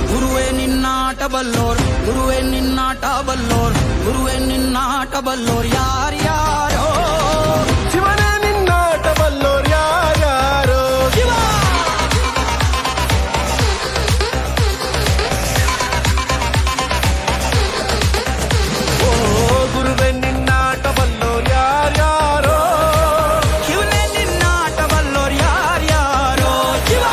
ಗುರುವೇ ನಿನ್ನಾಟ ಬಲ್ಲೋರ್, ಗುರುವೇ ನಿನ್ನಾಟ ಬಲ್ಲೋರ್, ಗುರುವೇ ನಿನ್ನಾಟ ಬಲ್ಲೋರ್ ಯಾರ್ಯಾರೋ. ಶಿವನೇ ನಿನ್ನಾಟ ಬಲ್ಲೋರ್ ಯಾರ್ಯಾರೋ. ಶಿವ ಓ ಗುರುವೇ ನಿನ್ನಾಟ ಬಲ್ಲೋರ್ ಯಾರ್ಯಾರೋ. ಶಿವನೇ ನಿನ್ನಾಟ ಬಲ್ಲೋರ್ ಯಾರ್ಯಾರೋ. ಶಿವ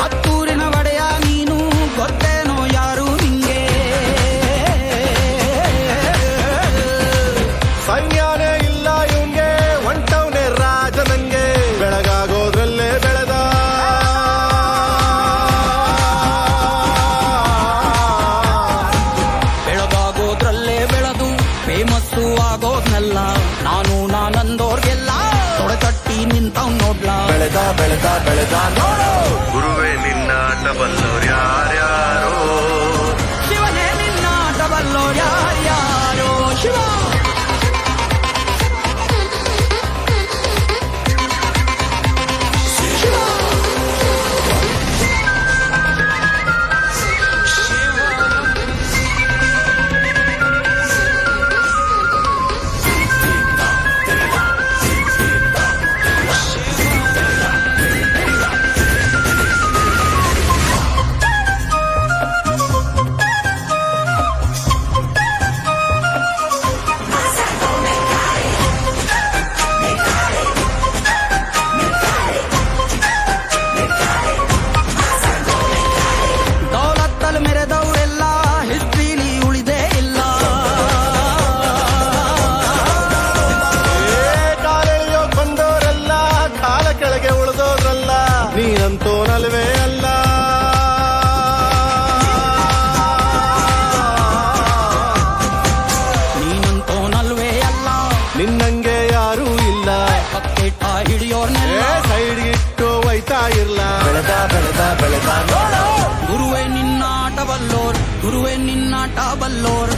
ಹತ್ತೂರಿನ ಒಡೆಯ ನೀನು, ಗೊತ್ತೇನೋ ಯಾರು ನಿಂಗೆ. ಸೈನ್ಯಾನೇ ಇಲ್ಲ ಇವಂಗೆ, ಹೊಂಟವ್ನೆ ರಾಜನಂಗೆ. ಬೆಳಗಾಗೋದ್ರಲ್ಲೇ ಬೆಳೆದ ಬೆಳಗಾಗೋದ್ರಲ್ಲೇ ಬೆಳೆದು ಫೇಮಸ್ಸು ಆಗೋದ್ನೆಲ್ಲ ನಾನು ನಾನಂದೋರ್ಗೆಲ್ಲ ತೊಡೆತಟ್ಟಿ ನಿಂತವ್ ನೋಡ್ಲಾ. ಬೆಳೆದ ಬೆಳೆದ ಬೆಳೆದ ನೋಡು. ಗುರುವೇ ನಿನ್ನಾಟ ಬಲ್ಲೋರ್ ಯಾರ್ಯಾರೋ. ಶಿವನೇ ನಿನ್ನಾಟ ಬಲ್ಲೋರ್ ಯಾರ್ಯಾರೋ. ಶಿವ ದೌಲತ್ತಲ್ ಮೆರೆದವರೆಲ್ಲ ಹಿಸ್ಟ್ರಿಲಿ ಉಳಿದೇ ಇಲ್ಲ. ಕಾಲೆಳೆಯೋಕ್ ಬಂದವರೆಲ್ಲ ಕಾಲ ಕೆಳಗೆ ಉಳಿದೋದ್ರಲ್ಲ. ನೀನಂತೂ ನಲ್ವೇ ಅಲ್ಲ. ನೀನಂತೋ ನಲ್ವೇ ಅಲ್ಲ, ನಿನ್ನಂಗೆ ಯಾರೂ ಇಲ್ಲ. ಬಕೆಟ ಹಿಡಿಯೋರ್ನೆಲ್ಲ ಸೈಡ್ಗಿಟ್ಟು ಒಯ್ತಾ ಇರ್ಲ. ಬೆಳೆದ ಬೆಳೆದ ಬೆಳೆದ ನೋಡು. ಗುರುವೇ ನಿನ್ನಾಟ ಬಲ್ಲೋರ್, ಗುರುವೇ ನಿನ್ನಾಟ ಬಲ್ಲೋರ್,